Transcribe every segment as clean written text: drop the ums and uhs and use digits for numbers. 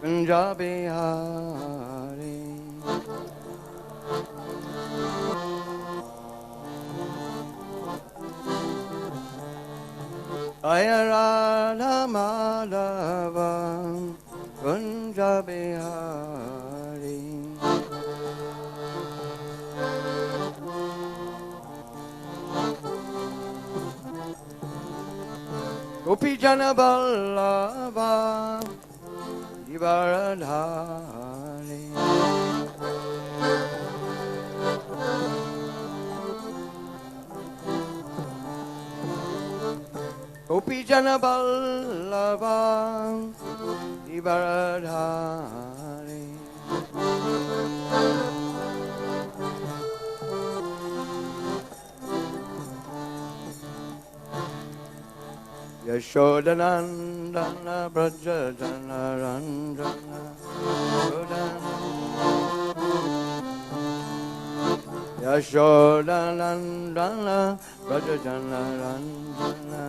Kunja Bihari. Jaya Radha Madhava Kunja Bihari. Gopi Jana Vallabha Givaradhari. Gopi Jana Vallabha Givaradhari. Yashodanandana Brajajana Ranjana Yashodanandana Brajajana Ranjana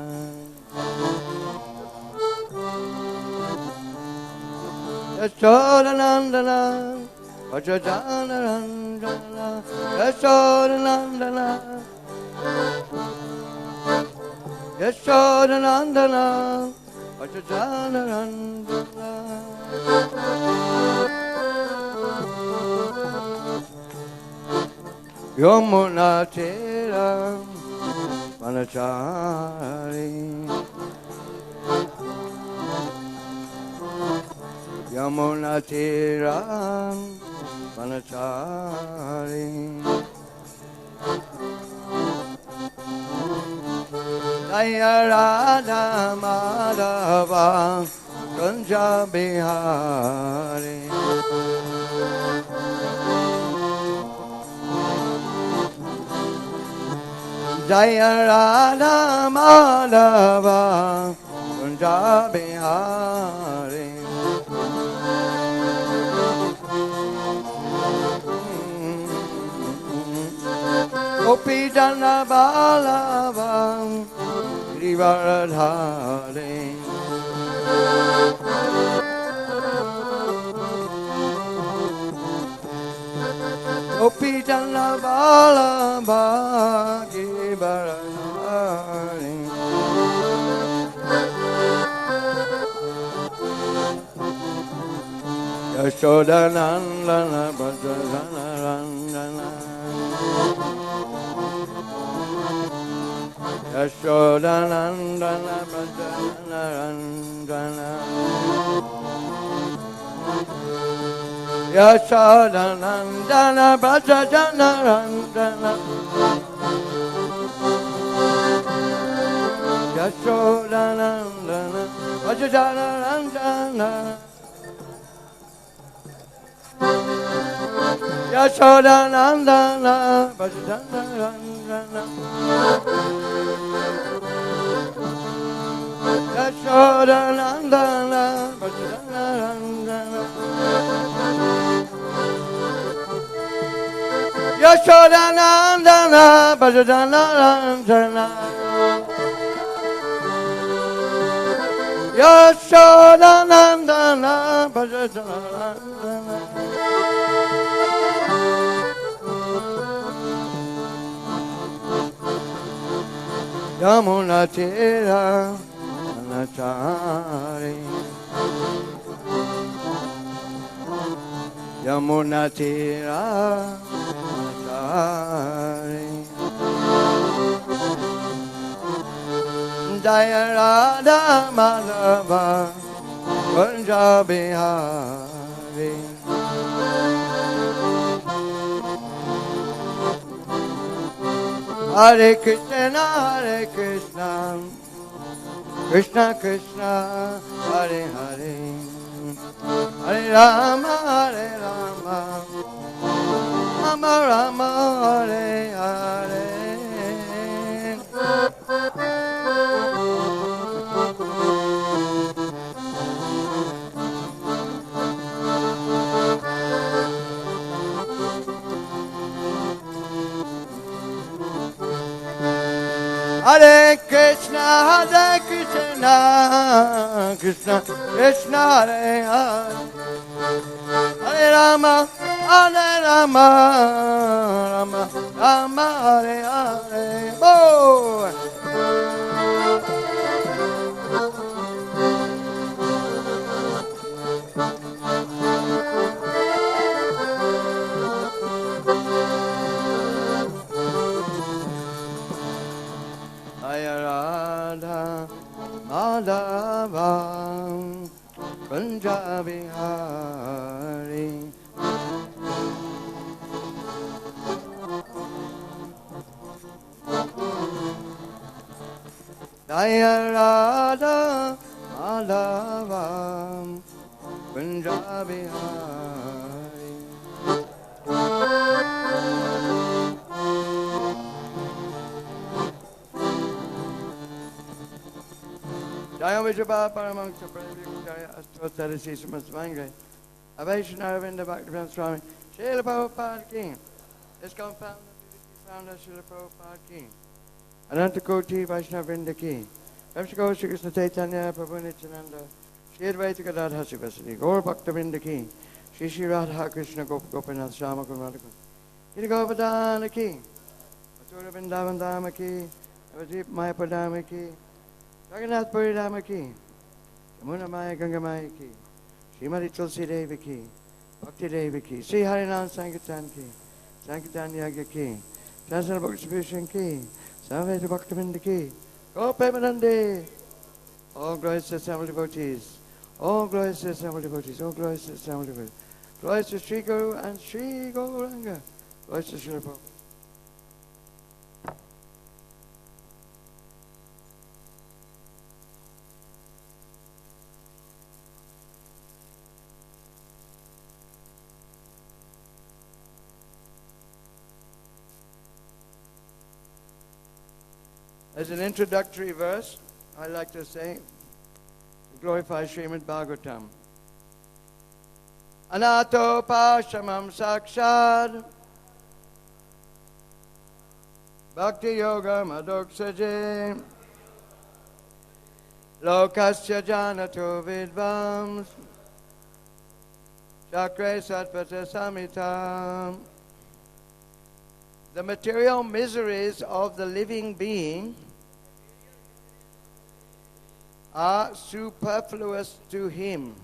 Yashodanandana Brajajana Ranjana Yashodanandana Yashodanandana Vajajana Randana Yamuna Tera Vanachari Yamuna Tera Vanachari Jaya Radha Madhava Kunja Bihari. Jaya Radha Madhava Kunja Bihari. Gopi Jana Vallabha Givaradhari. Gopi Jana Vallabha Givaradhari. Yashodanandana Brajajana Randana Yashodanandana Brajajana Randana Yashodanandana Brajajana Randana Yashodanandana Brajajana Randana Yashodanandana Brajajana Randana Yashodanandana Brajajana Randana Yashodanandana Brajajana Randana Yashodanandana Brajajana Randana Yamuna Tera Vanachari Yamuna Tera Vanachari Jaya Radha Madhava Kunja Bihari. Hare Krishna, Krishna Krishna, Hare Hare, Hare Rama, Rama Rama, Hare Hare. Hare Krishna, Krishna Krishna, Hare Hare, Hare Rama, Hare Rama, Rama Rama, Hare Hare. Boy. Jaya Radha Madhava Punjabi Hari. Jaya Radha Madhava Punjabi Hari. Jaya Vijabha Paramahansa Prabhu Jaya Astotara Sisma Svangre Mahavishnu Aravinda Bhaktivedanta Swami Srila Prabhupada Ki Iskcon founder Srila Prabhupada Ki Ananta Koti Vaishnavrinda Ki Vamsako Shri Krishna Chaitanya Prabhu Nityananda Shri Advaita Gadadhar Sivasati Gaur Bhaktivinoda Ki Shri Shri Radha Krishna Gopinath Shama Kunradha Shri Govardhana Ki Mathura Vrindavan Dhama Ki Navadvip Mayapadama Ki Jagannath Puri Rama Ki Yamuna Maya Ganga Maya Ki Srimati Tulsi Devi Ki Bhakti Devi Ki Sri Harinam Sankirtan Ki Sankirtan Yagya Ki Shasana Bhakti Bhushan Ki Samveta Bhaktivinoda Ki Gopemanande. All glories to assembled devotees. All glories to assembled devotees. All glories to assembled devotees. Glories to Sri Guru and Sri Gauranga. Glories to Srila Prabhupada. As an introductory verse, I like to say, to glorify Srimad Bhagavatam. Anato pashamam sakshad bhakti yoga madoksaje lokasya janato vidvams chakre satpata samitam. The material miseries of the living being are superfluous to him,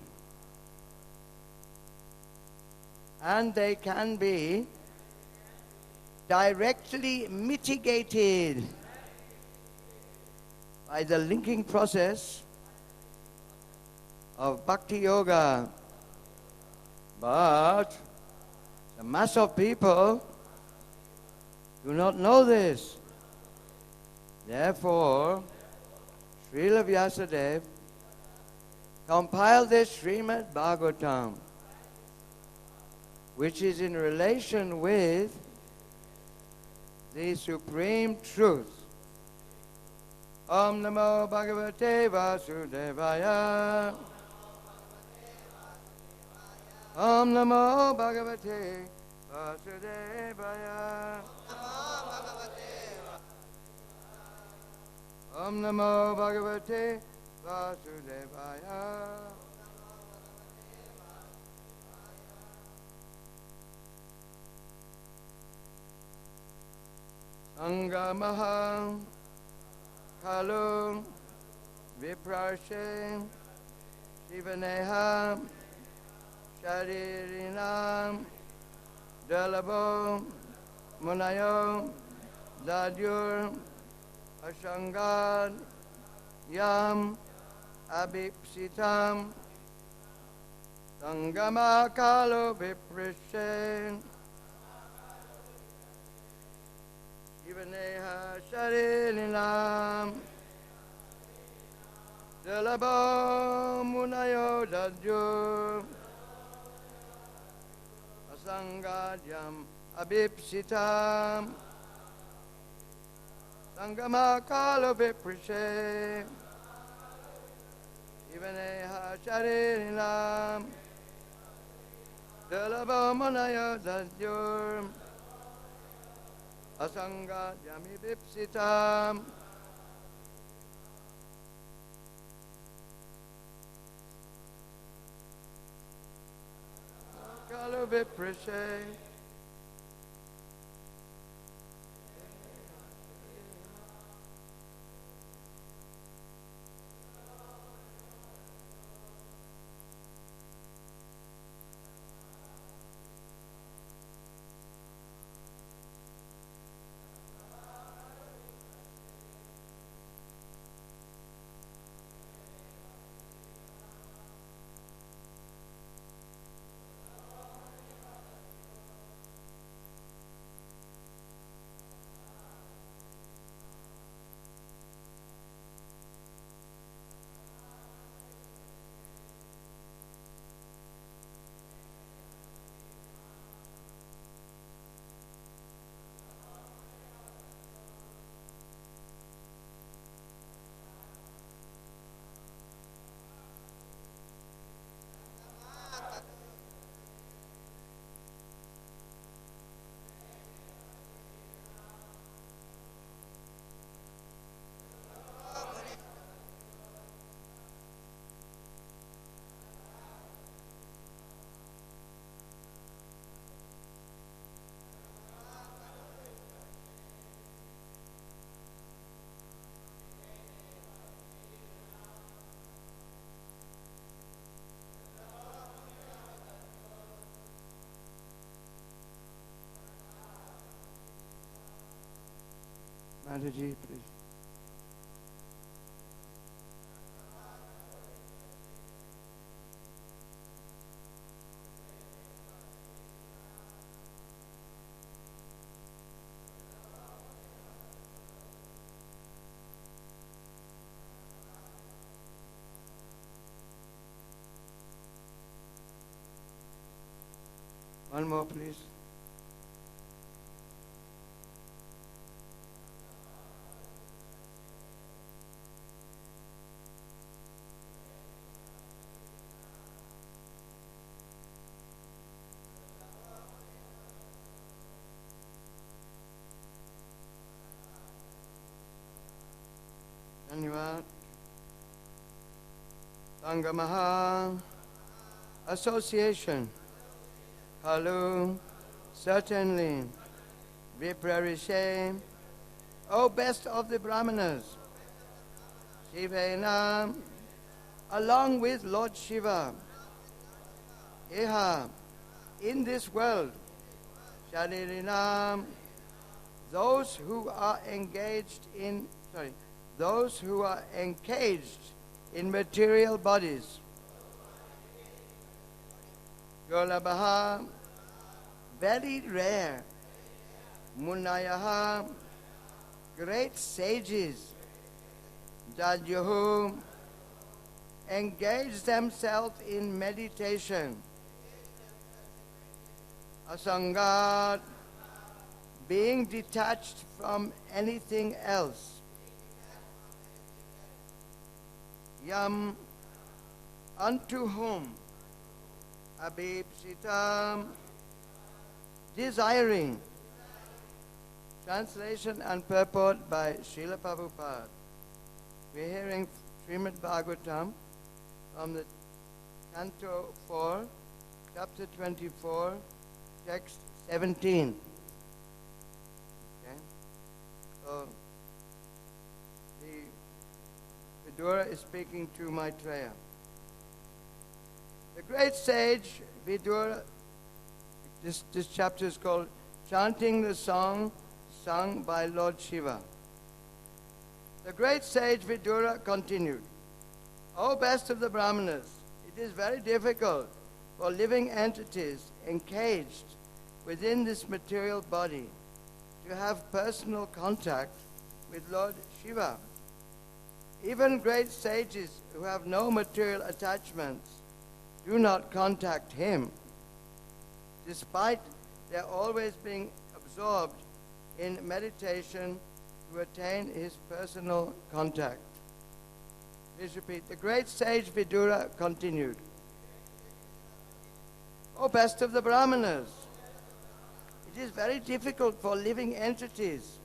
and they can be directly mitigated by the linking process of bhakti yoga. But the mass of people do not know this. Therefore, Srila Vyasadeva compiled this Srimad Bhagavatam, which is in relation with the supreme truth. Om Namo Bhagavate Vasudevaya. Om Namo Bhagavate Vasudevaya. Om Namo Bhagavate Vasudevaya. Sangamaha Kalu Viprashe Shivaneha Sharirinam Dalabo Munayo Dadyur Ashangad Yam Abipsitam Sangama Kalu Viprashe Shivaneha Sharirinam Dalabo Munayo Dadyur Asangadyam Abipsitam Sangama Kalo Viprashe Ivaneha Sharirinam Dalabo Munayo Dadyur Asangadyam Abipsitam. viprashe. Mataji, please. One more, please. Dhanyavad. Sangamaha Association. Kalu, certainly. Viprarishe, O best of the Brahmanas. Shivena, along with Lord Shiva. Iha, in this world. Sharirina, those who are engaged in, those who are encaged in material bodies. Golabaha, very rare. Munayaha, great sages. Jajuhu, engage themselves in meditation. Asangat, being detached from anything else. Yam, unto whom? Abhipsitam, desiring. Translation and purport by Srila Prabhupada. We're hearing Srimad Bhagavatam from the Canto 4, Chapter 24, Text 17. Okay? So, the Vidura is speaking to Maitreya. The great sage Vidura, this chapter is called Chanting the Song Sung by Lord Shiva. The great sage Vidura continued, O best of the Brahmanas, it is very difficult for living entities encaged within this material body to have personal contact with Lord Shiva. Even great sages who have no material attachments do not contact him, despite their always being absorbed in meditation to attain his personal contact. Please repeat. The great sage Vidura continued, O best of the Brahmanas, it is very difficult for living entities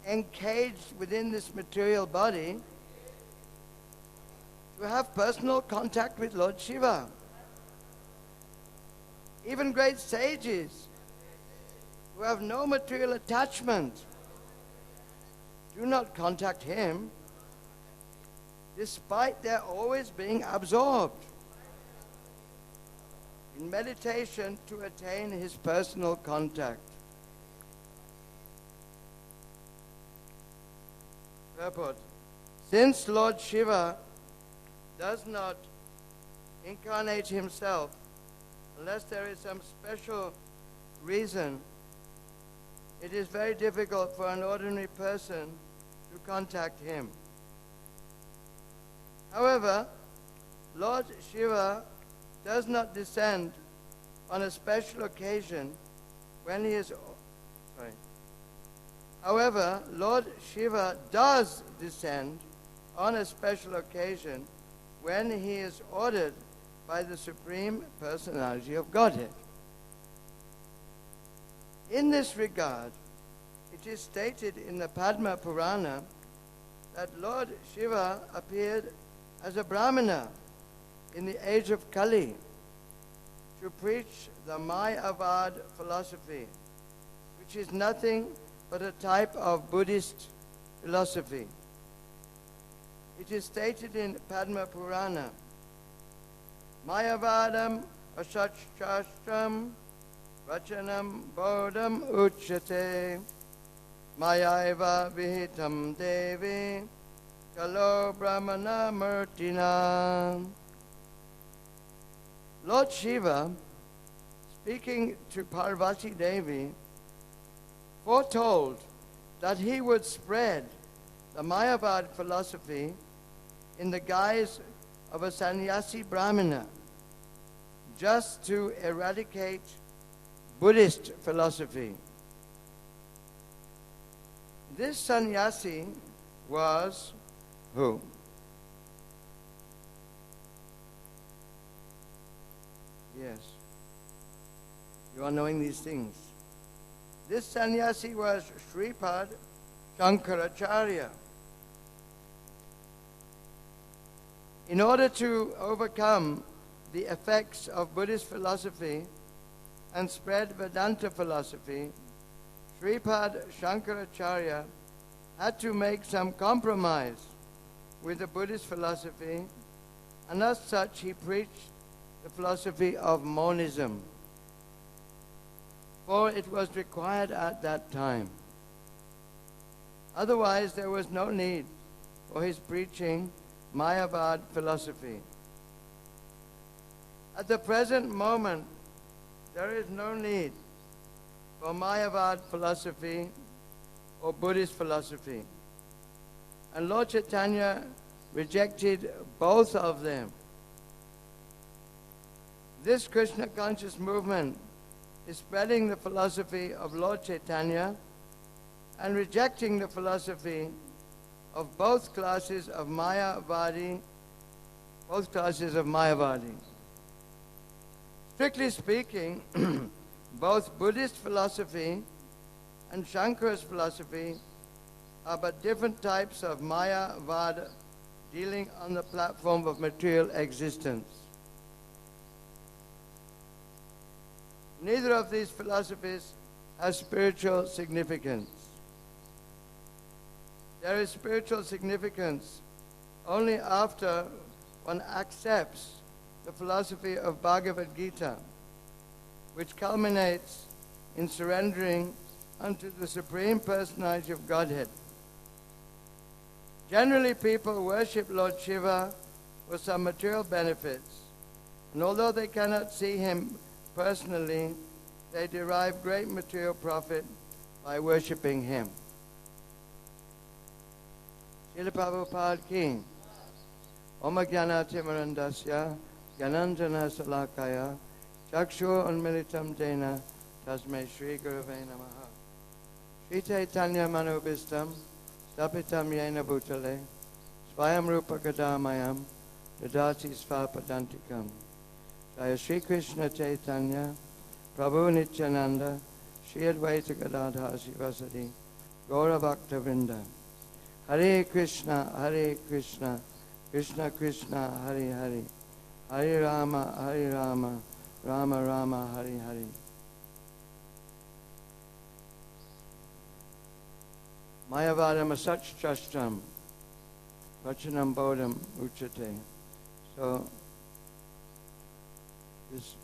encaged within this material body to have personal contact with Lord Shiva. Even great sages who have no material attachment do not contact him, despite their always being absorbed in meditation to attain his personal contact. Purport. Since Lord Shiva does not incarnate himself unless there is some special reason, it is very difficult for an ordinary person to contact him. However, Lord Shiva does not descend on a special occasion when he is... However, Lord Shiva does descend on a special occasion when he is ordered by the Supreme Personality of Godhead. In this regard, it is stated in the Padma Purana that Lord Shiva appeared as a Brahmana in the age of Kali to preach the Mayavad philosophy, which is nothing but a type of Buddhist philosophy. It is stated in Padma Purana, Mayavadam asachastram vachanam bodham uchyate mayaiva vihitam devi kalo brahmana murtina. Lord Shiva, speaking to Parvati Devi, foretold that he would spread the Mayavad philosophy in the guise of a sannyasi Brahmana, just to eradicate Buddhist philosophy. This sannyasi was who? Yes. You are knowing these things. This sannyasi was Srimad Shankaracharya. In order to overcome the effects of Buddhist philosophy and spread Vedanta philosophy, Srimad Shankaracharya had to make some compromise with the Buddhist philosophy, and as such he preached the philosophy of monism, for it was required at that time. Otherwise, there was no need for his preaching Mayavad philosophy. At the present moment, there is no need for Mayavad philosophy or Buddhist philosophy. And Lord Chaitanya rejected both of them. This Krishna conscious movement is spreading the philosophy of Lord Chaitanya and rejecting the philosophy of both classes of Mayavadi, Strictly speaking, both Buddhist philosophy and Shankara's philosophy are but different types of Mayavada dealing on the platform of material existence. Neither of these philosophies has spiritual significance. There is spiritual significance only after one accepts the philosophy of Bhagavad Gita, which culminates in surrendering unto the Supreme Personality of Godhead. Generally, people worship Lord Shiva for some material benefits, and although they cannot see him personally, they derive great material profit by worshipping him. Srila Prabhupada ki, Om Jnana Timarandasya, Gyananjana Salakaya, Chakshur Unmilitam Jena, Tasmai Shri Gurave Namaha. Shri Chaitanya Manobhistam, Stapitam Yena Bhutale, Swayam Rupa Kadamayam, Dadati Svapadantikam. Jaya Shri Krishna Chaitanya, Prabhu Nityananda, Shri Advaita Gadadha Sivasadi, Gaura Bhakta Vrinda. Hare Krishna, Krishna Krishna, Hare Hare, Hare Rama, Rama Rama Hari Hari. Mayavadam asachchastram vachanam bodham uchate. So this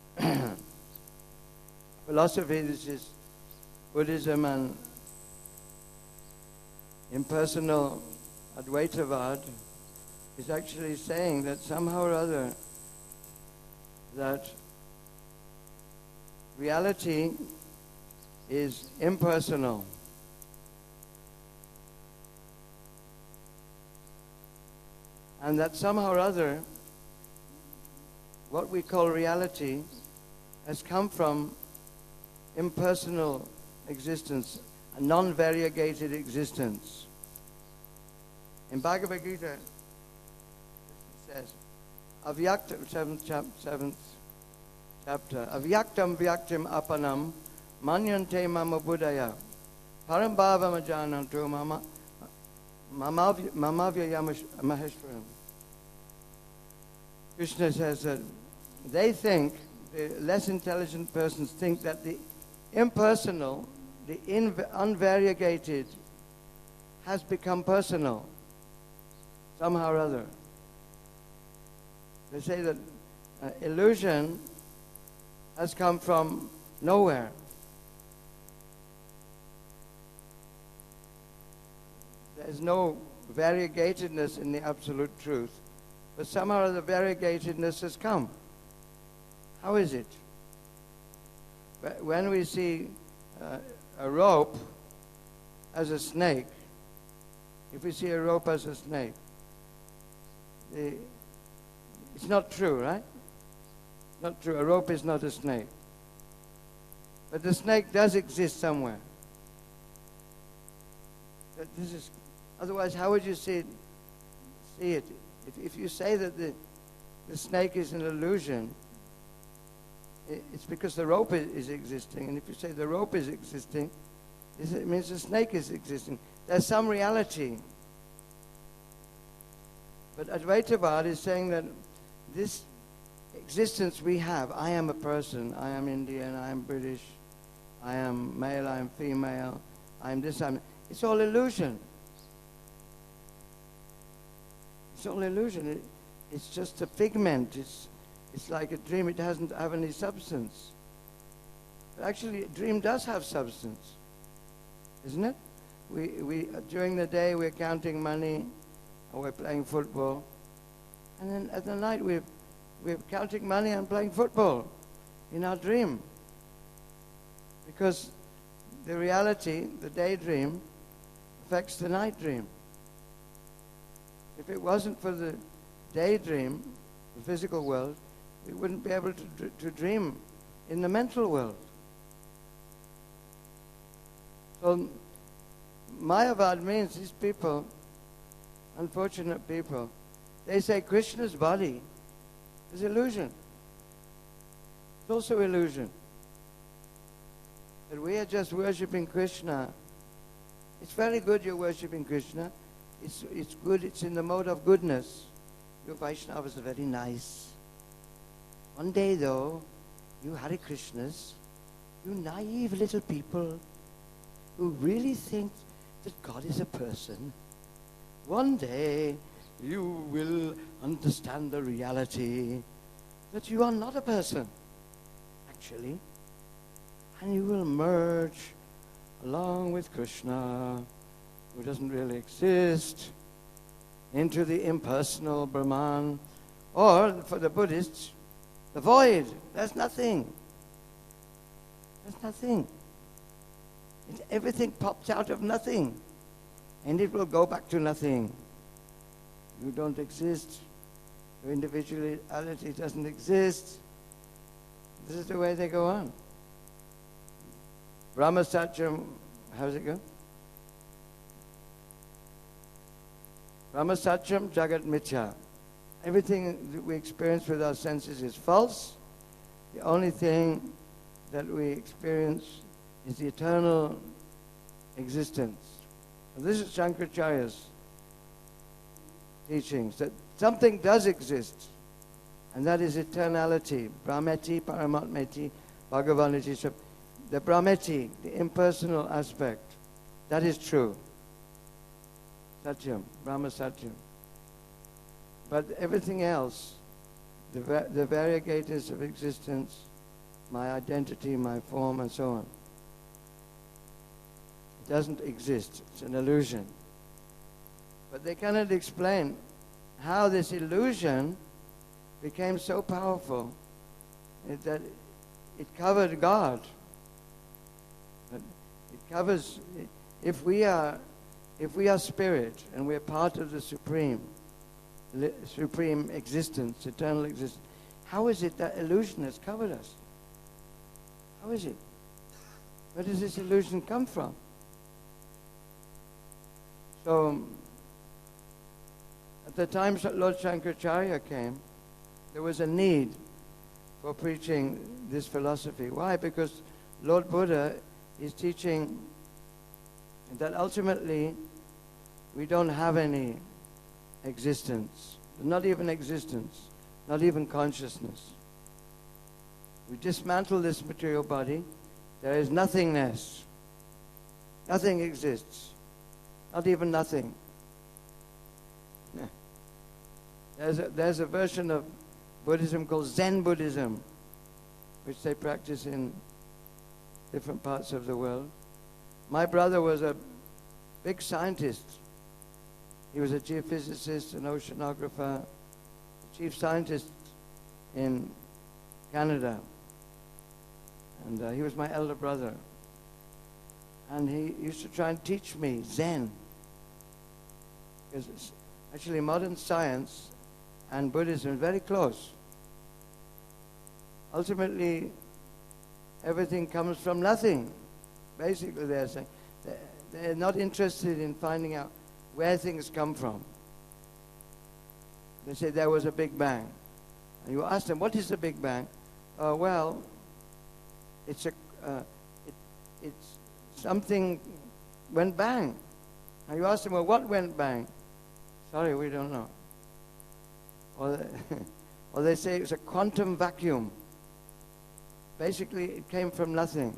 philosophy, this is Buddhism and impersonal Advaitavad, is actually saying that somehow or other that reality is impersonal. And that somehow or other what we call reality has come from impersonal existence, a non-variegated existence. In Bhagavad Gita, it says, Avyaktam, seventh chapter, Avyaktam vyaktim apanam manyante mama buddhaya param bhava majanantu mamavya maheshwaram. Krishna says that they think, the less intelligent persons think that the impersonal, the unvariegated, has become personal somehow or other. They say that illusion has come from nowhere. There is no variegatedness in the absolute truth, but somehow or other variegatedness has come. How is it? When we see a rope as a snake, if we see a rope as a snake, it's not true, right? Not true. A rope is not a snake. But the snake does exist somewhere. This is, otherwise, how would you see it? If you say that the snake is an illusion, it's because the rope is existing. And if you say the rope is existing, it means the snake is existing. There's some reality. But Advaitavad is saying that this existence we have, I am a person, I am Indian, I am British, I am male, I am female, I am this, it's all illusion. It's all illusion. It's just a figment. It's like a dream. It doesn't have any substance. But actually, a dream does have substance, isn't it? We during the day we're counting money, or we're playing football, and then at the night we're counting money and playing football in our dream. Because the reality, the daydream, affects the night dream. If it wasn't for the daydream, the physical world, we wouldn't be able to dream in the mental world. So Mayavad means these people, unfortunate people, they say Krishna's body is illusion. It's also illusion. That we are just worshipping Krishna. It's very good you're worshipping Krishna. It's good, it's in the mode of goodness. Your Vaishnavas are very nice. One day though, you Hare Krishnas, you naive little people who really think that God is a person, one day you will understand the reality that you are not a person, actually. And you will merge along with Krishna, who doesn't really exist, into the impersonal Brahman, or for the Buddhists, the void. There's nothing. There's nothing. Everything pops out of nothing, and it will go back to nothing. You don't exist. Your individuality doesn't exist. This is the way they go on. Brahma Satyam, how's it go? Brahma Satyam Jagat Mithya. Everything that we experience with our senses is false. The only thing that we experience is the eternal existence. And this is Shankaracharya's teachings, that something does exist. And that is eternality. Brahmeti, Paramatmeti, Bhagavaniti. So the Brahmeti, the impersonal aspect, that is true. Satyam, Brahma Satyam. But everything else, the variegators of existence, my identity, my form, and so on, it doesn't exist. It's an illusion. But they cannot explain how this illusion became so powerful that it covered God. It covers, if we are spirit and we're part of the supreme existence, eternal existence, how is it that illusion has covered us? How is it? Where does this illusion come from? So, at the time Lord Shankaracharya came, there was a need for preaching this philosophy. Why? Because Lord Buddha is teaching that ultimately we don't have any existence, not even existence, not even consciousness. We dismantle this material body, there is nothingness. Nothing exists, not even nothing. There's a version of Buddhism called Zen Buddhism, which they practice in different parts of the world. My brother was a big scientist. He was a geophysicist, an oceanographer, chief scientist in Canada. And he was my elder brother. And he used to try and teach me Zen. Because it's actually modern science and Buddhism is very close. Ultimately, everything comes from nothing. Basically, they're saying they're not interested in finding out where things come from. They say there was a Big Bang. And you ask them, what is the Big Bang? Well, it's something went bang. And you ask them, well, what went bang? Sorry, we don't know. Or they say it's a quantum vacuum. Basically, it came from nothing.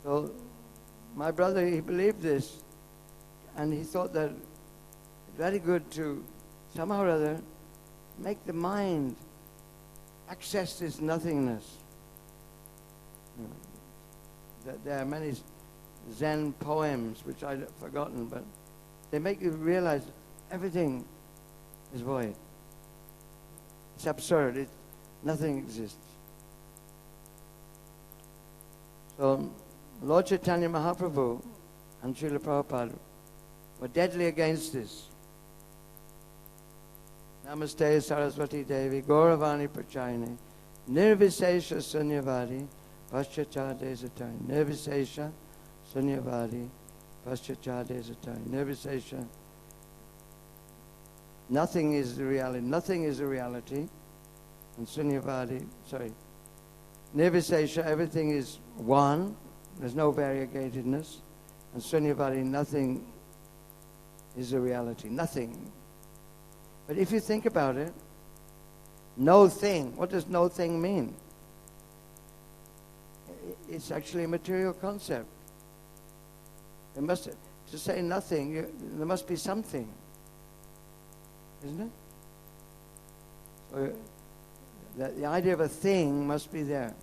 So my brother, he believed this, and he thought that it's very good to somehow or other make the mind access this nothingness. There are many Zen poems, which I've forgotten, but they make you realize everything is void. It's absurd. Nothing exists. So Lord Chaitanya Mahaprabhu and Srila Prabhupada were deadly against this. Namaste Saraswati Devi Gauravani Prachayane Nirvisesha Sunyavadi Paschachade Zatari. Nirvisesha Sunyavadi Paschachade Zatari. Nirvisesha. Nothing is the reality. Nothing is the reality. And Sunyavadi, Nirvisesha, everything is one. There's no variegatedness. And Sunyavadi, nothing is the reality. Nothing. But if you think about it, no thing. What does no thing mean? It's actually a material concept. To say nothing, there must be something. Isn't it? So the idea of a thing must be there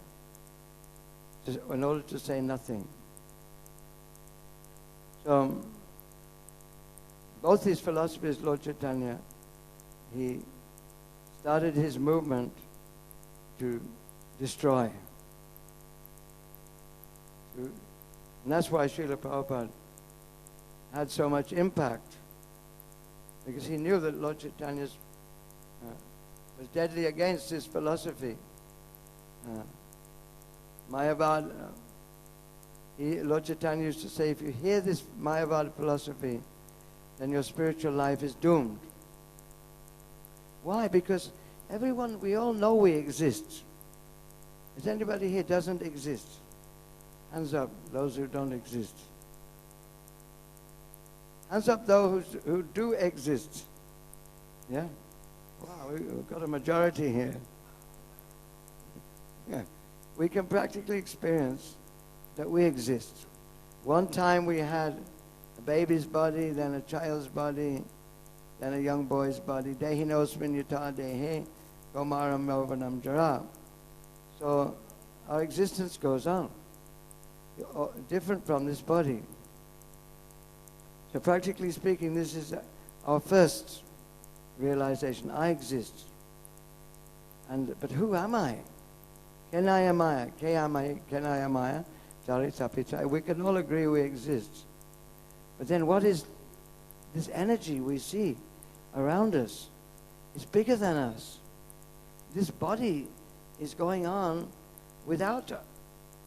in order to say nothing. So both these philosophers, Lord Chaitanya, he started his movement to destroy. And that's why Srila Prabhupada had so much impact, because he knew that Lord Chaitanya was deadly against his philosophy. Mayavad, Lord Chaitanya used to say, if you hear this Mayavad philosophy, then your spiritual life is doomed. Why? Because we all know we exist. Is anybody here doesn't exist? Hands up, those who don't exist. Hands up those who do exist. Yeah? Wow, we've got a majority here. Yeah. We can practically experience that we exist. One time we had a baby's body, then a child's body, then a young boy's body. Dehinosmin yuta dehe, komaram yauvanam jara. So our existence goes on, different from this body. So practically speaking, this is our first realization. I exist. But who am I? Kenayamaya, Kenayamaya, Charitapita. We can all agree we exist. But then what is this energy we see around us? It's bigger than us. This body is going on without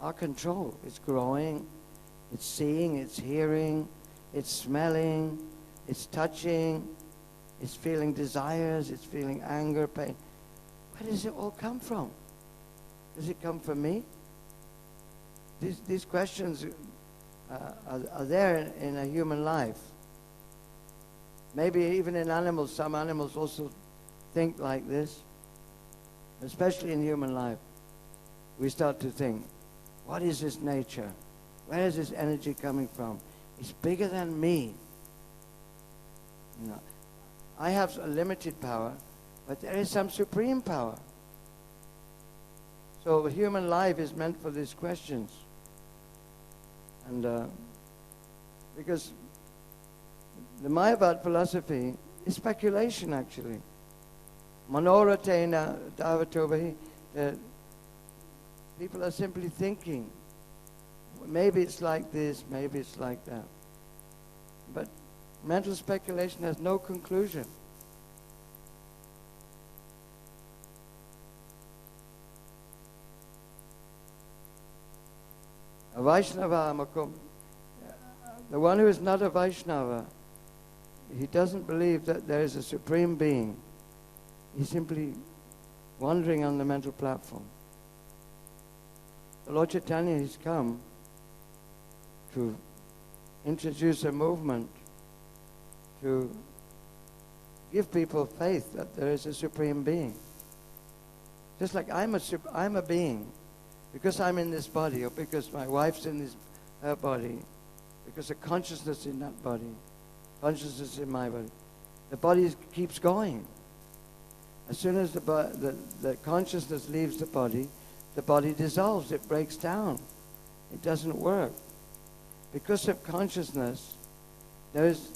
our control. It's growing, it's seeing, it's hearing, it's smelling, it's touching, it's feeling desires, it's feeling anger, pain. Where does it all come from? Does it come from me? These questions are there in a human life. Maybe even in animals. Some animals also think like this. Especially in human life. We start to think, what is this nature? Where is this energy coming from? It's bigger than me. You know, I have a limited power, but there is some supreme power. So human life is meant for these questions. And because the Mayavad philosophy is speculation, actually. Manoratena davatobahi. People are simply thinking. Maybe it's like this, maybe it's like that. But mental speculation has no conclusion. A Vaishnava, the one who is not a Vaishnava, he doesn't believe that there is a supreme being. He's simply wandering on the mental platform. The Lord Chaitanya has come to introduce a movement to give people faith that there is a supreme being. Just like I'm a being. Because I'm in this body, or because my wife's in her body, because of consciousness in that body, consciousness in my body, the body keeps going. As soon as the consciousness leaves the body dissolves, it breaks down. It doesn't work. Because of consciousness, there is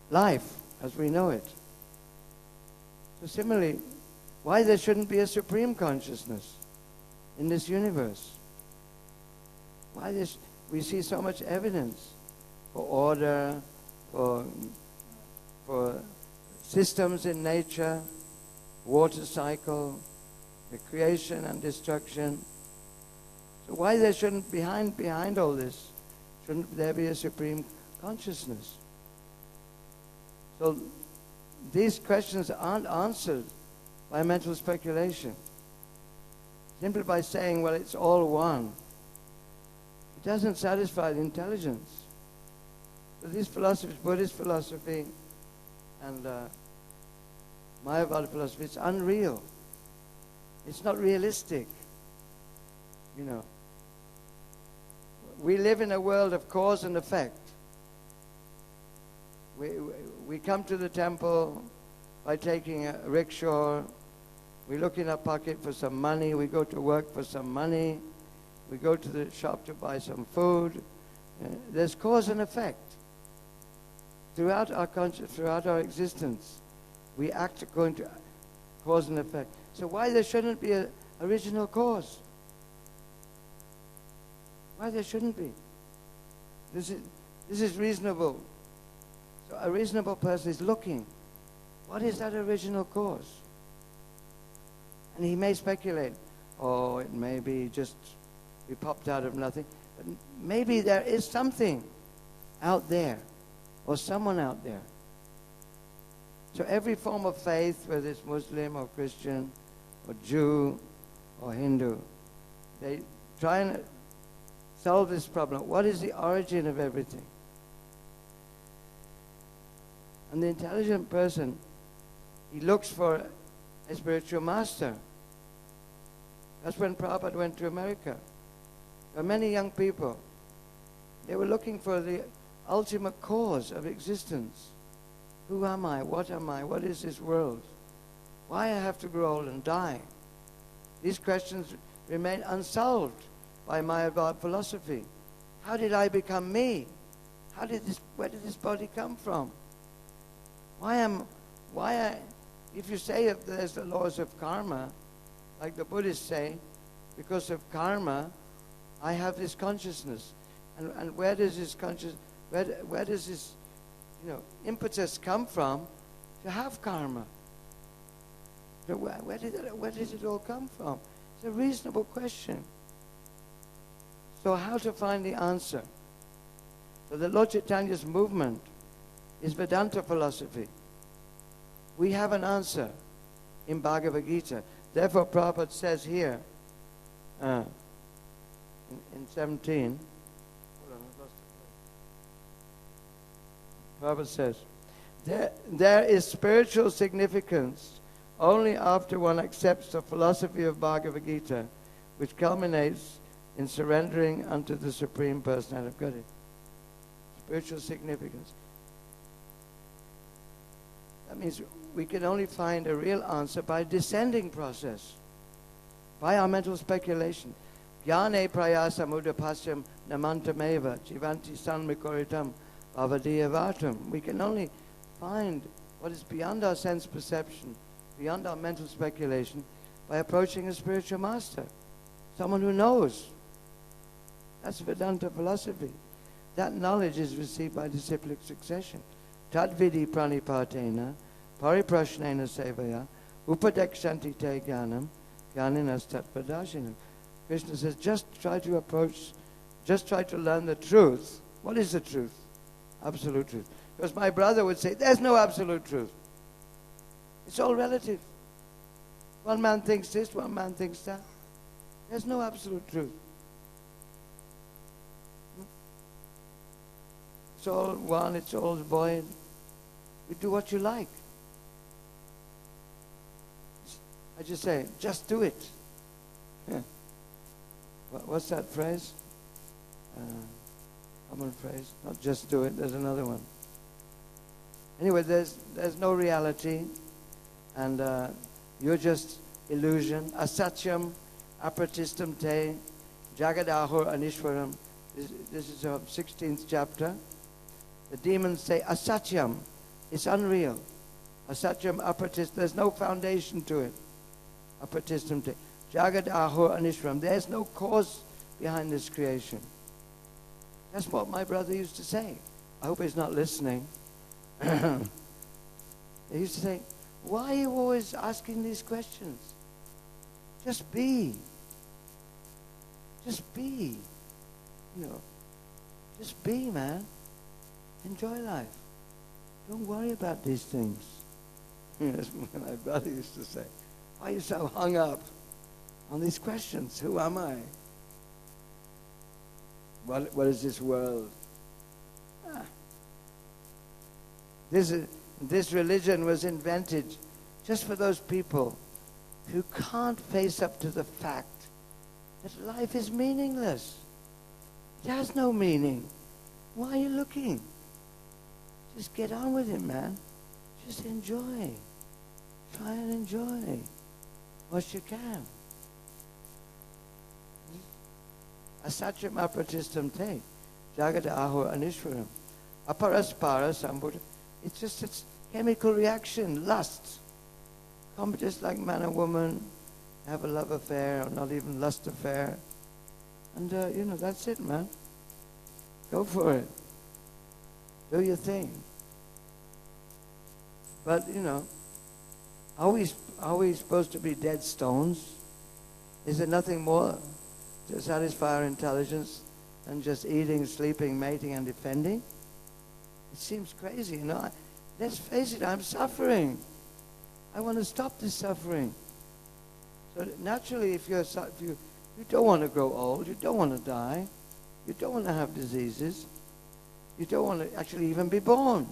life as we know it. So similarly, why there shouldn't be a supreme consciousness in this universe? Why we see so much evidence for order, for systems in nature, water cycle, the creation and destruction. So why there shouldn't, behind all this, shouldn't there be a supreme consciousness? So these questions aren't answered by mental speculation. Simply by saying, well, it's all one. It doesn't satisfy the intelligence. So these philosophies, Buddhist philosophy and Mayavad philosophy, it's unreal. It's not realistic. You know. We live in a world of cause and effect. We come to the temple by taking a rickshaw. We look in our pocket for some money. We go to work for some money. We go to the shop to buy some food. There's cause and effect. Throughout our existence, we act according to cause and effect. So why there shouldn't be an original cause? Why there shouldn't be? This is reasonable. So a reasonable person is looking. What is that original cause? And he may speculate, oh, it may be just we popped out of nothing. But maybe there is something out there, or someone out there. So every form of faith, whether it's Muslim or Christian or Jew or Hindu, they try and solve this problem. What is the origin of everything? And the intelligent person, he looks for a spiritual master. That's when Prabhupada went to America. There were many young people. They were looking for the ultimate cause of existence. Who am I? What am I? What is this world? Why I have to grow old and die? These questions remain unsolved by Mayavad philosophy. How did I become me? Where did this body come from? If you say if there's the laws of karma, like the Buddhists say, because of karma, I have this consciousness. And where does this where does this, impetus come from to have karma? So where did it all come from? It's a reasonable question. So how to find the answer? So the Lord Chaitanya's movement is Vedanta philosophy. We have an answer in Bhagavad Gita. Therefore Prabhupada says here, in 17, hold on, I've lost the place. Prabhupada says, there is spiritual significance only after one accepts the philosophy of Bhagavad Gita, which culminates in surrendering unto the Supreme Personality of Godhead. Spiritual significance. That means we can only find a real answer by descending process, by our mental speculation. Jnane prayasa mudapasyam namantameva jivanti sanmikoritam avadiyavartam. We can only find what is beyond our sense perception, beyond our mental speculation, by approaching a spiritual master, someone who knows. That's Vedanta philosophy. That knowledge is received by disciplic succession. Tadvidi pranipatena, pariprashnena sevaya, upadekshanti te jnanam, jnaninas tatvadashinam. Krishna says, just try to learn the truth. What is the truth? Absolute truth. Because my brother would say, there's no absolute truth. It's all relative. One man thinks this, one man thinks that. There's no absolute truth. It's all one, it's all void. You do what you like. I just say, just do it. Yeah. What's that phrase? Common phrase. Not just do it, there's another one. Anyway, there's no reality, and you're just illusion. Asatyam apratistam te jagadahur anishwaram. This is the 16th chapter. The demons say, asatyam, it's unreal. Asatyam apratistam, there's no foundation to it. Apratistam te jagadahur anishwaram. There's no cause behind this creation. That's what my brother used to say. I hope he's not listening. He used to say, why are you always asking these questions? Just be. Just be. Just be, man. Enjoy life. Don't worry about these things. That's what my brother used to say. Why are you so hung up on these questions? Who am I? What is this world? This religion was invented just for those people who can't face up to the fact that life is meaningless. It has no meaning. Why are you looking? Just get on with it, man. Just enjoy. Try and enjoy what you can. Asatyam apratistam te jagada ahur anishwaram aparaspara sambuddha. It's just a chemical reaction, lust. Come just like man and woman, have a love affair or not even lust affair. And, that's it, man. Go for it. Do your thing. But, are we supposed to be dead stones? Is there nothing more to satisfy our intelligence than just eating, sleeping, mating, and defending? It seems crazy, Let's face it, I'm suffering. I want to stop this suffering. So naturally, if you don't want to grow old, you don't want to die, you don't want to have diseases, you don't want to actually even be born.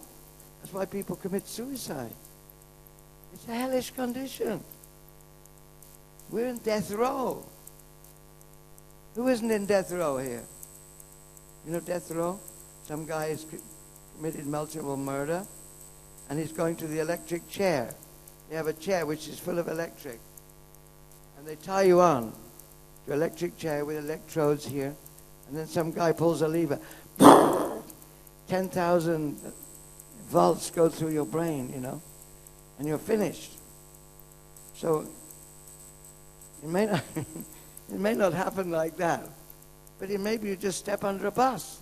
That's why people commit suicide. It's a hellish condition. We're in death row. Who isn't in death row here? You know death row? Some guy has committed multiple murder, and he's going to the electric chair. They have a chair which is full of electric. And they tie you on to an electric chair with electrodes here. And then some guy pulls a lever. 10,000 volts go through your brain, you know, and you're finished. So it may not, it may not happen like that, but maybe you just step under a bus,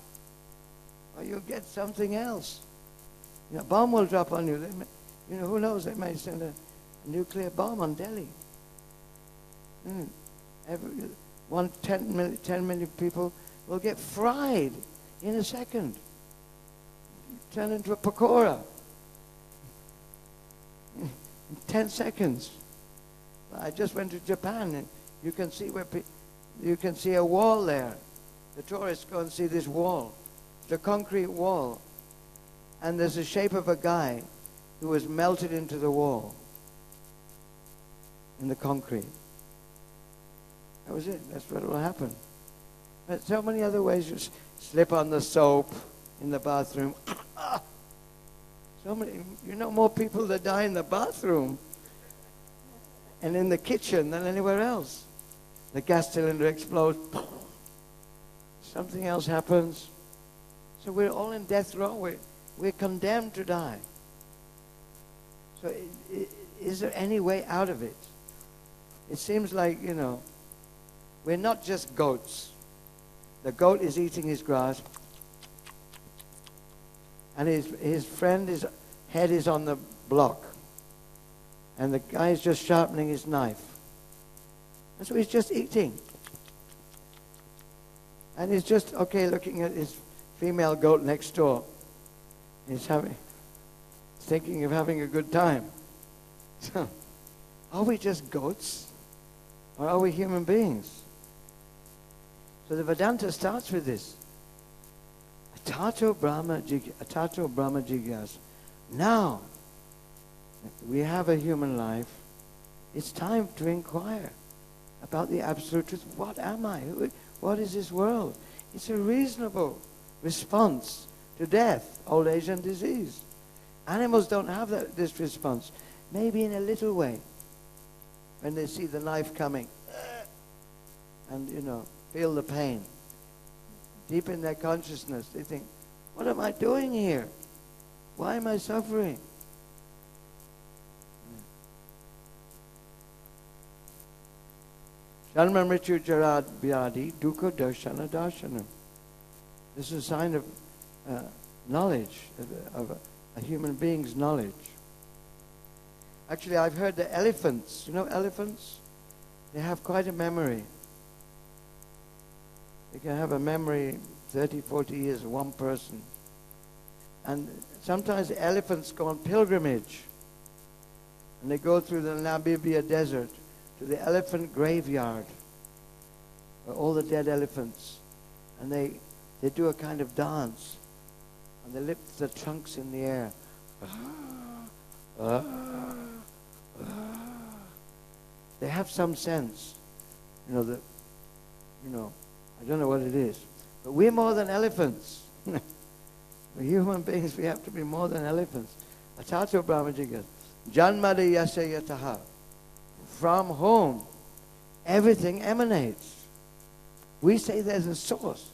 or you'll get something else. You know, a bomb will drop on you. You know, who knows? They may send a nuclear bomb on Delhi. 10 million people will get fried in a second. Turn into a pakora in 10 seconds. I just went to Japan, and you can see you can see a wall there. The tourists go and see this wall. It's a concrete wall, and there's the shape of a guy who was melted into the wall in the concrete. That was it. That's what will happen. But so many other ways. You slip on the soap in the bathroom. So many, you know, more people that die in the bathroom and in the kitchen than anywhere else. The gas cylinder explodes. Something else happens. So we're all in death row. We're condemned to die. So is there any way out of it? It seems like, you know, we're not just goats. The goat is eating his grass, and his friend, his head is on the block, and the guy is just sharpening his knife. And so he's just eating. And he's just, okay, looking at his female goat next door. He's thinking of having a good time. So, are we just goats? Or are we human beings? So the Vedanta starts with this. Atato Brahma Jigyas. Now, we have a human life. It's time to inquire about the absolute truth. What am I? What is this world? It's a reasonable response to death, old age, and disease. Animals don't have this response. Maybe in a little way. When they see the knife coming. And, you know, feel the pain. Deep in their consciousness, they think, what am I doing here? Why am I suffering? Janma mrityu jarad vyadi dukkha darshana darshanam. This is a sign of knowledge, of a human being's knowledge. Actually, I've heard that elephants, you know elephants? They have quite a memory. They can have a memory 30, 40 years of one person. And sometimes the elephants go on pilgrimage. And they go through the Namibia desert to the elephant graveyard, where all the dead elephants. And they do a kind of dance. And they lift the trunks in the air. They have some sense. You know, I don't know what it is. But we're more than elephants. We're human beings, we have to be more than elephants. Atato Brahmajigas. Janmada yasya yataha. From whom everything emanates. We say there's a source.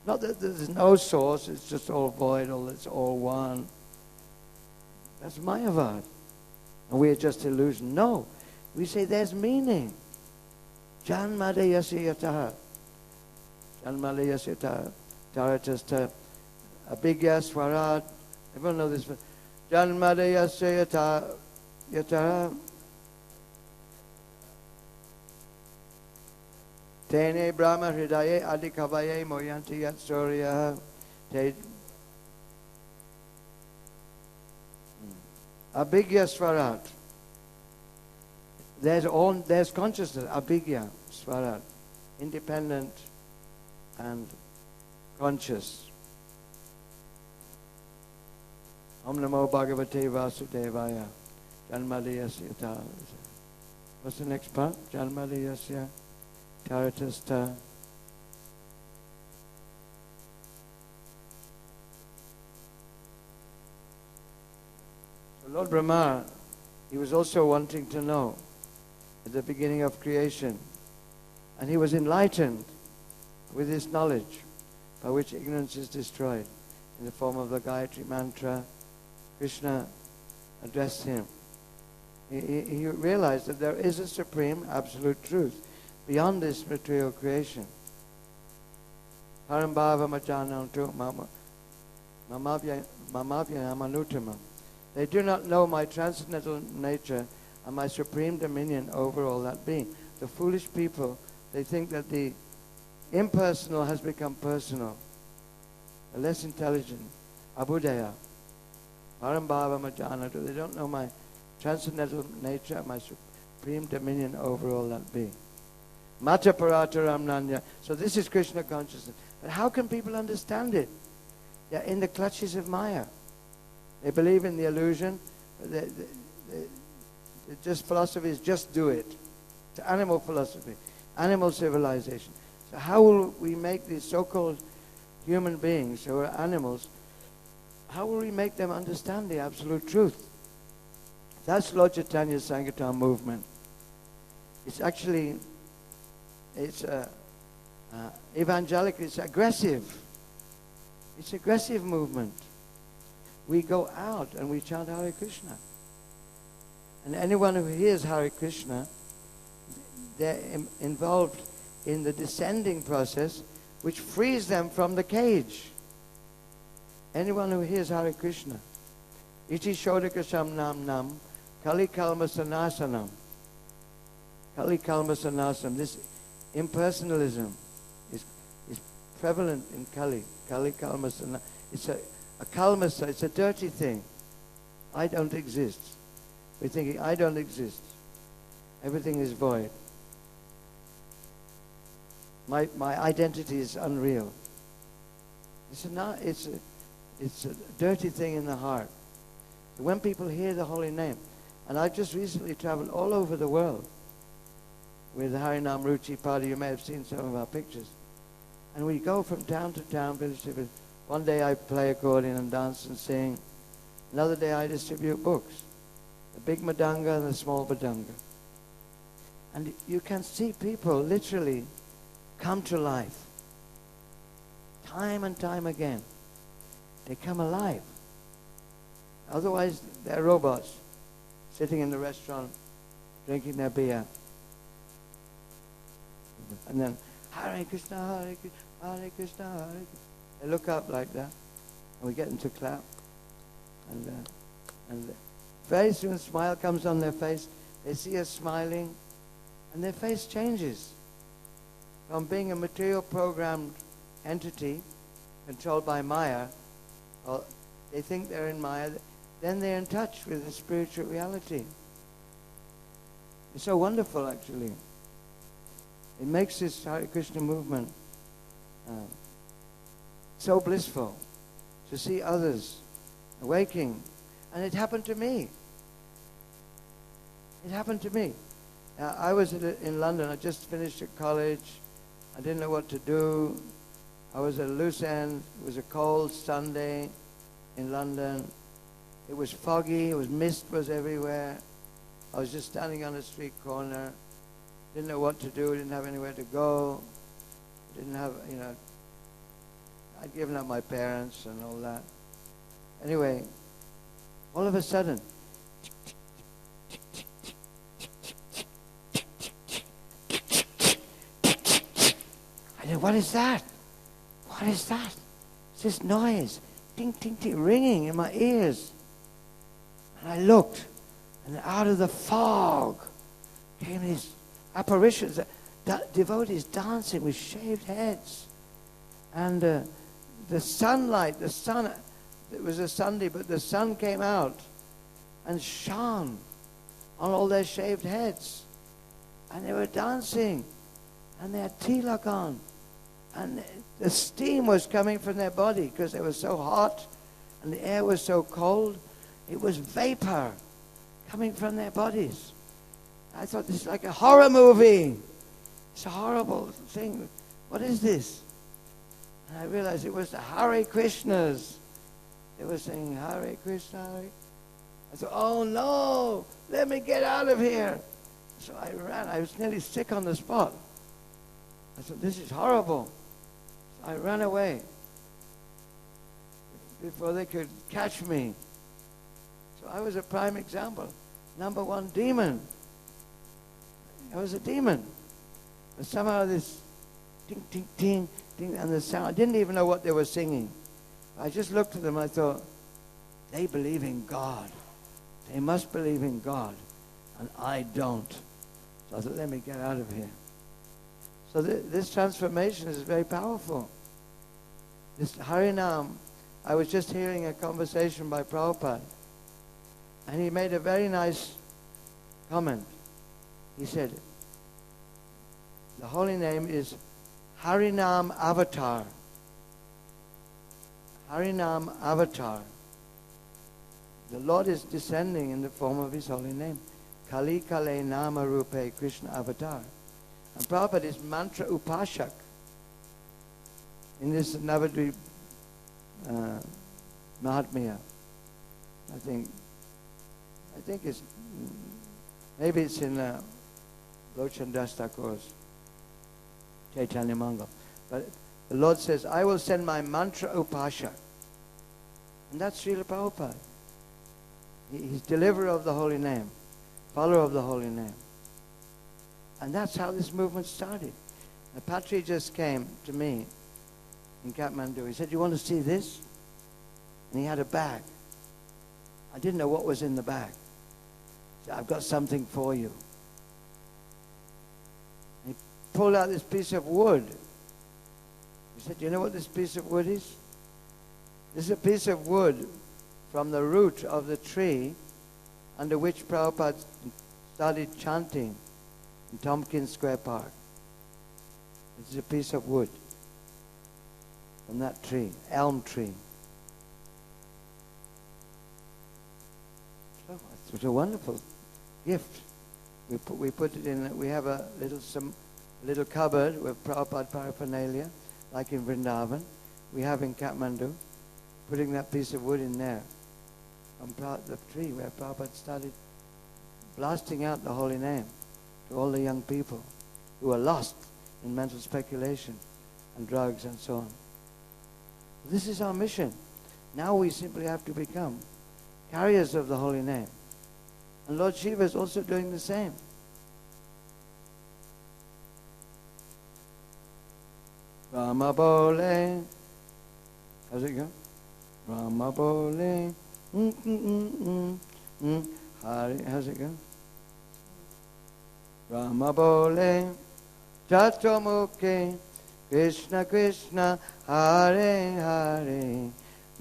Not that there's no source, it's just all void, or it's all one. That's Mayavad. And we're just illusion. No. We say there's meaning. Janmada yasya yataha. Janmada yasya yataha. Taratasta. Abhigya Swarat. Everyone know this. Janmada yasya yataha. Tene Brahma Hridaye Adikavaye Moyanti Yat Surya. Abhigya Swarat. There's consciousness, Abhigya Swarat. Independent and conscious. Om Namo Bhagavate Vasudevaya. Janmaliyasya ta. What's the next part? Janmaliyasya taratasta. So Lord Brahma, he was also wanting to know at the beginning of creation. And he was enlightened with this knowledge by which ignorance is destroyed. In the form of the Gayatri mantra, Krishna addressed him. He realized that there is a supreme absolute truth beyond this material creation. Parambhava majanantu mamavyanamanutamam. They do not know my transcendental nature and my supreme dominion over all that being. The foolish people, they think that the impersonal has become personal. The less intelligent, abudaya, parambhava majanatu, they don't know my transcendental nature and my supreme dominion over all that being. Mata parataram nanya. So this is Krishna consciousness. But how can people understand it? They're in the clutches of Maya. They believe in the illusion. Just philosophy is just do it. It's animal philosophy, animal civilization. So how will we make these so-called human beings who are animals, how will we make them understand the absolute truth? That's Lord Chaitanya's Sankirtan movement. It's actually, it's evangelical, it's aggressive. It's aggressive movement. We go out and we chant Hare Krishna. And anyone who hears Hare Krishna, they're involved in the descending process which frees them from the cage. Anyone who hears Hare Krishna, iti shodakasam nam nam, kali kalma sanasanam. Kali kalma sanasanam. This impersonalism is prevalent in Kali. Kali kalma sanasanam. It's a kalmasa, it's a dirty thing. I don't exist. We're thinking, I don't exist. Everything is void. My identity is unreal. It's a dirty thing in the heart. So when people hear the holy name, and I've just recently traveled all over the world with Harinam Ruchi Party, you may have seen some of our pictures. And we go from town to town, village to village. One day I play accordion and dance and sing. Another day I distribute books. The big madanga and the small madanga. And you can see people literally come to life. Time and time again. They come alive. Otherwise, they're robots sitting in the restaurant, drinking their beer. And then, Hare Krishna, Hare Krishna, Hare Krishna, Hare Krishna. They look up like that, and we get them to clap. And very soon a smile comes on their face. They see us smiling, and their face changes. From being a material programmed entity controlled by Maya, well, they think they're in Maya, then they're in touch with the spiritual reality. It's so wonderful, actually. It makes this Hare Krishna movement so blissful to see others awaking. And it happened to me. It happened to me. I was in London. I just finished at college. I didn't know what to do. I was at a loose end. It was a cold Sunday in London. It was foggy. Mist was everywhere. I was just standing on a street corner. Didn't know what to do. Didn't have anywhere to go. Didn't have, I'd given up my parents and all that. Anyway, all of a sudden, I said, what is that? What is that? It's this noise, ting, ting, ting, ringing in my ears. And I looked, and out of the fog came these apparitions, devotees dancing with shaved heads. And the sunlight, it was a Sunday, but the sun came out and shone on all their shaved heads. And they were dancing, and they had tilak on. And the steam was coming from their body because they were so hot, and the air was so cold. It was vapor coming from their bodies. I thought this is like a horror movie. It's a horrible thing. What is this? And I realized it was the Hare Krishnas. They were saying, Hare Krishna, Hare. I thought, oh no, let me get out of here. So I ran. I was nearly sick on the spot. I thought, this is horrible. So I ran away before they could catch me. So I was a prime example. Number one demon. I was a demon. But somehow this ting, ting, ting, ting, and the sound, I didn't even know what they were singing. I just looked at them and I thought, they believe in God. They must believe in God. And I don't. So I thought, let me get out of here. So this transformation is very powerful. This Harinam, I was just hearing a conversation by Prabhupada. And he made a very nice comment. He said, the holy name is Harinam Avatar. Harinam Avatar. The Lord is descending in the form of His holy name. Kali Kale Nama Rupe Krishna Avatar. And Prabhupada is Mantra Upashak. In this Navadvip Mahatmya. I think it's, maybe it's in Lochan Das Thakur's Chaitanya Mangal. But the Lord says, I will send my mantra upashak. And that's Srila Prabhupada. He's deliverer of the holy name, follower of the holy name. And that's how this movement started. The Patri just came to me in Kathmandu. He said, you want to see this? And he had a bag. I didn't know what was in the bag. He said, I've got something for you. He pulled out this piece of wood. He said, do you know what this piece of wood is? This is a piece of wood from the root of the tree under which Prabhupada started chanting in Tompkins Square Park. This is a piece of wood from that tree, elm tree. So it was a wonderful gift. We put it in. We have a little cupboard with Prabhupada paraphernalia, like in Vrindavan. We have in Kathmandu, putting that piece of wood in there from the tree where Prabhupada started blasting out the holy name to all the young people who are lost in mental speculation and drugs and so on. This is our mission. Now we simply have to become carriers of the holy name. And Lord Shiva is also doing the same. Rama Bole. How's it go? Rama Bole. Hari. How's it go? Rama Bole. Chaturmukhe. Krishna Krishna. Hare Hare.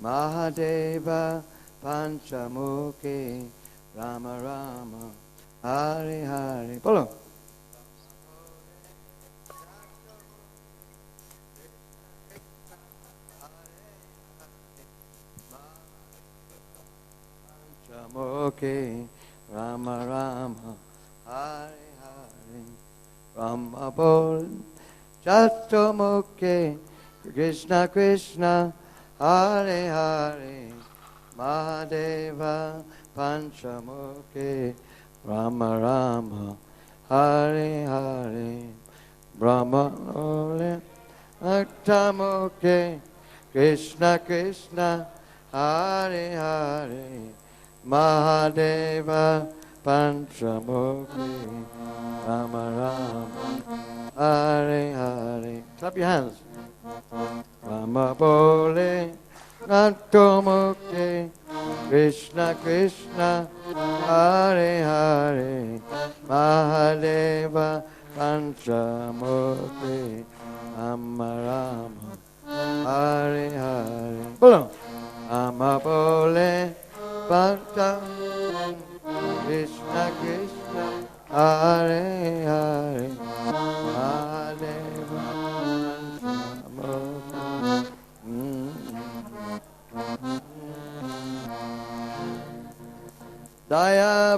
Mahadeva. Panchamukhe. Rama Rama. Hare Hare. Bolo. Panchamukhe. Rama Rama. Hare Hare. Rama Bol. Chaturmukhe. Krishna Krishna. Hare Hare. Mahadeva. Panchamukhe. Rama Rama. Hare Hare. Brahma Ole. Aktamukhe. Krishna Krishna. Hare Hare. Mahadeva. Panchamukhe. Rama Rama. Hare Hare. Clap your hands. Rama Bole. Natomukhe. Krishna Krishna. Hare Hare. Mahadeva. Panchamukhe. Rama Rama. Hare Hare. Bolo. Rama Bole. Panchamukhe. Krishna Krishna. Hare Hare. Mahadeva. Panchamukhe. Daya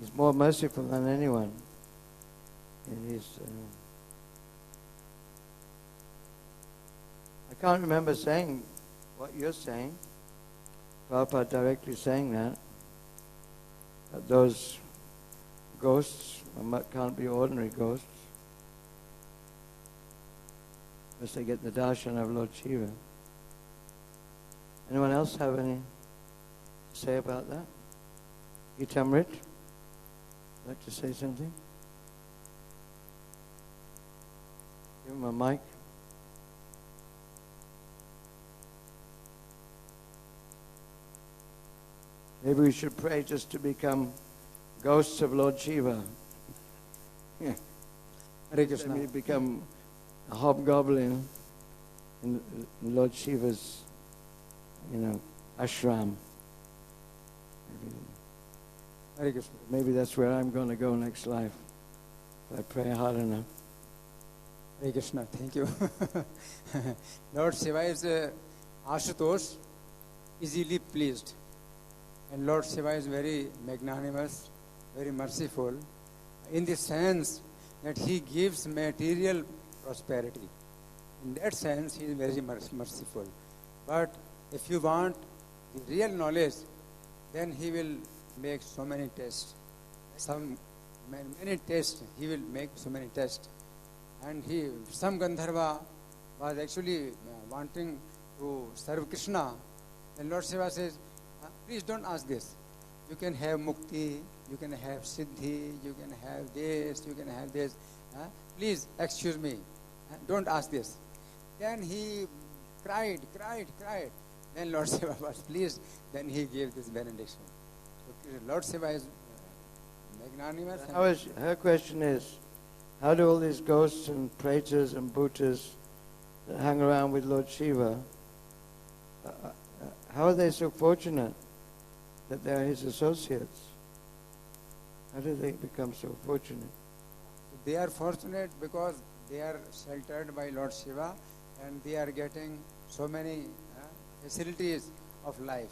He's more merciful than anyone. And I can't remember saying what you're saying, Prabhupada directly saying that those ghosts can't be ordinary ghosts, unless they get the darshan of Lord Shiva. Anyone else have any to say about that? Gitamrit, like to say something? Give him a mic. Maybe we should pray just to become ghosts of Lord Shiva. Yeah. Hare Krishna. We become a hobgoblin in Lord Shiva's, ashram. Hare Krishna. Maybe that's where I'm going to go next life, if I pray hard enough. Hare Krishna, thank you. Lord Shiva is Ashutosh, easily pleased. And Lord Shiva is very magnanimous, very merciful, in the sense that he gives material prosperity. In that sense, he is very merciful. But if you want the real knowledge, then he will make so many tests. Many tests, he will make so many tests. And some Gandharva was actually wanting to serve Krishna. Then Lord Shiva says, please don't ask this. You can have mukti, you can have siddhi, you can have this, you can have this. Please excuse me. Don't ask this. Then he cried. Then Lord Shiva was pleased. Then he gave this benediction. So Lord Shiva is magnanimous. Her question is, how do all these ghosts and pretas and bhutas that hang around with Lord Shiva, how are they so fortunate that they're his associates? How do they become so fortunate? They are fortunate because they are sheltered by Lord Shiva and they are getting so many facilities of life.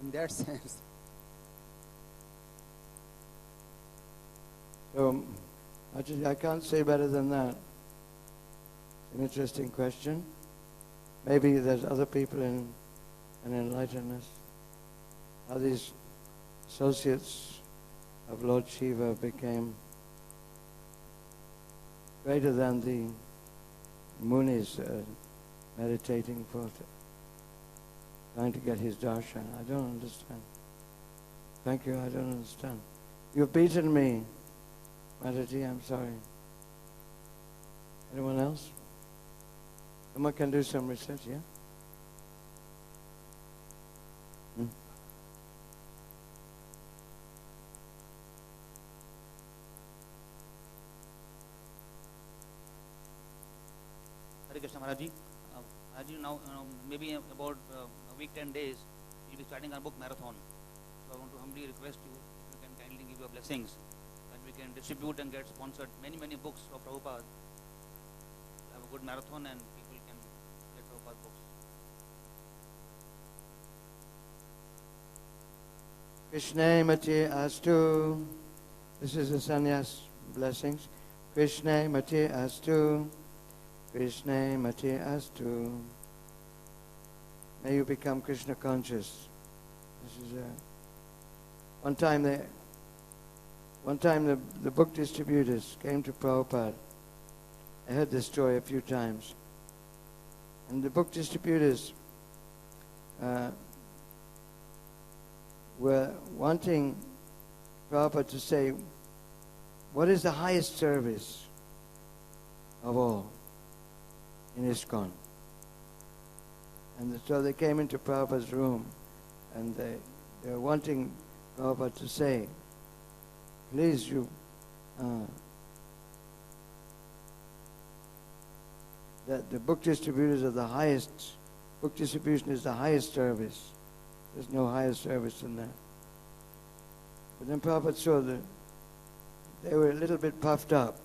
In that sense. So, I can't say better than that. An interesting question. Maybe there's other people in an enlighten us. How these associates of Lord Shiva became greater than the munis meditating for trying to get his darshan. I don't understand. Thank you, I don't understand. You've beaten me, Mataji, I'm sorry. Anyone else? Someone can do some research, yeah? Hare Krishna Maharaji. Maharaji, now maybe about a week, 10 days, we'll be starting our book marathon. So I want to humbly request you, if you can kindly give your blessings, that we can distribute and get sponsored many books of Prabhupada. Have a good marathon and people can get Prabhupada books. Krishna Mati Astu. This is the sannyas blessings. Krishna Mati Astu. Krishna Mati Astu. May you become Krishna conscious. This is one time the book distributors came to Prabhupada. I heard this story a few times. And the book distributors were wanting Prabhupada to say, what is the highest service of all in Iskcon? And so they came into Prabhupada's room and they were wanting Prabhupada to say, please that the book distributors are the highest, book distribution is the highest service. There's no higher service than that. But then Prabhupada saw that they were a little bit puffed up,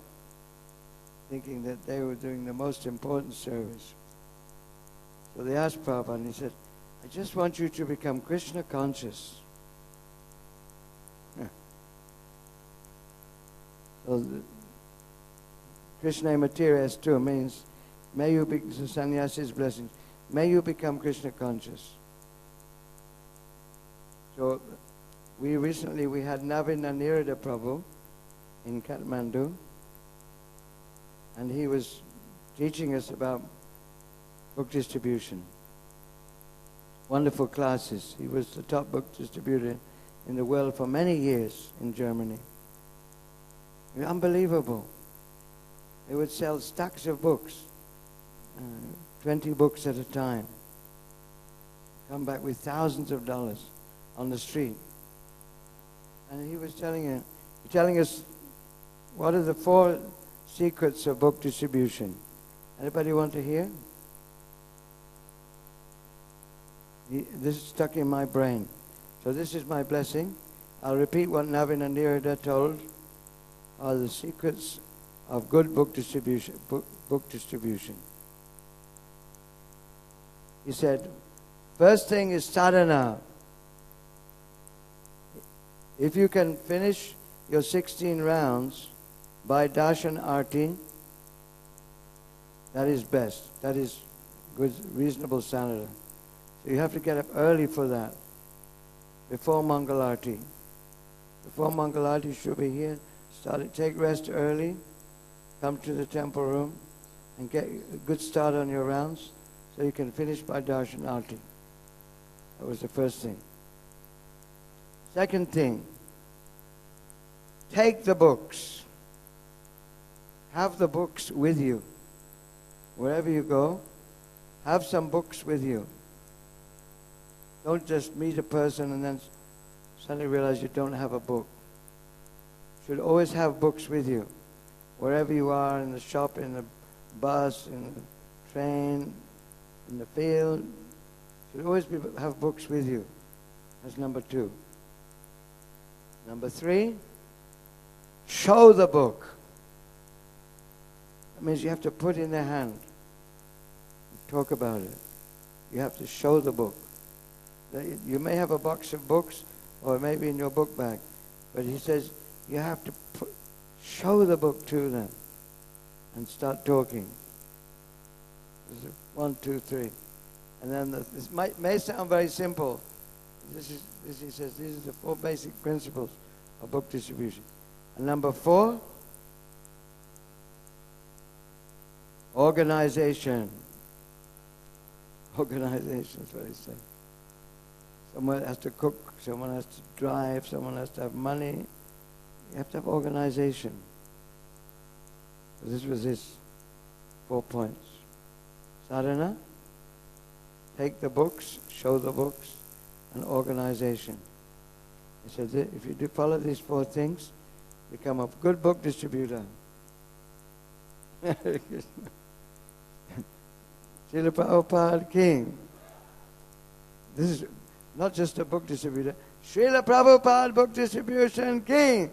thinking that they were doing the most important service. So they asked Prabhupada, and he said, I just want you to become Krishna conscious. So Krishna Material S2 means, may you be, so sannyasi's blessings, may you become Krishna conscious. So we had Navin Aniruddha Prabhu in Kathmandu, and he was teaching us about book distribution. Wonderful classes. He was the top book distributor in the world for many years in Germany. Unbelievable. They would sell stacks of books, 20 books at a time. Come back with thousands of dollars on the street. And he was telling us what are the 4 secrets of book distribution. Anybody want to hear? This is stuck in my brain. So this is my blessing. I'll repeat what Navin Aniruddha told are the secrets of good book distribution. Book distribution. He said, first thing is sadhana. If you can finish your 16 rounds by darshan arti, that is best. That is good, reasonable sadhana. So you have to get up early for that, before Mangalarti. Before Mangalarti, you should be here. Take rest early, come to the temple room, and get a good start on your rounds, so you can finish by darshan arti. That was the first thing. Second thing, take the books. Have the books with you. Wherever you go, have some books with you. Don't just meet a person and then suddenly realize you don't have a book. You should always have books with you. Wherever you are, in the shop, in the bus, in the train, in the field, you should always have books with you. That's number 2. Number 3, show the book. That means you have to put in their hand. Talk about it. You have to show the book. You may have a box of books, or maybe in your book bag, but he says you have to show the book to them and start talking. This is 1, 2, 3. And then this may sound very simple. He says these are the 4 basic principles of book distribution. And number 4, organization. Organization is what he said. Someone has to cook, someone has to drive, someone has to have money. You have to have organization. So this was his 4 points. Sadhana, take the books, show the books, and organization. He said, if you do follow these 4 things, become a good book distributor. Srila Prabhupada King. This is not just a book distributor. Srila Prabhupada Book Distribution King.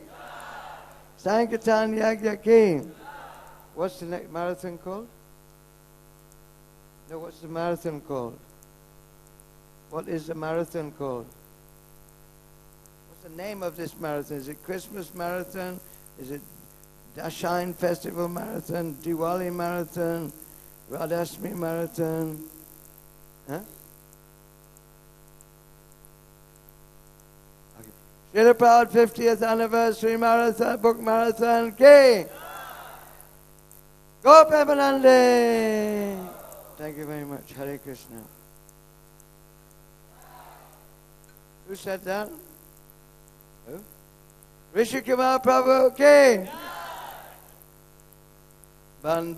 Sankirtan Yagya King. What's the next marathon called? No, what's the marathon called? What is the marathon called? What's the name of this marathon? Is it Christmas marathon? Is it Dashain Festival marathon? Diwali marathon? Radhasmi marathon? Huh? Srila Prabhupada 50th anniversary marathon, book marathon, King. Go Pemanande. Thank you very much. Hare Krishna. Who said that? Who? Rishi Kumar Prabhu, King.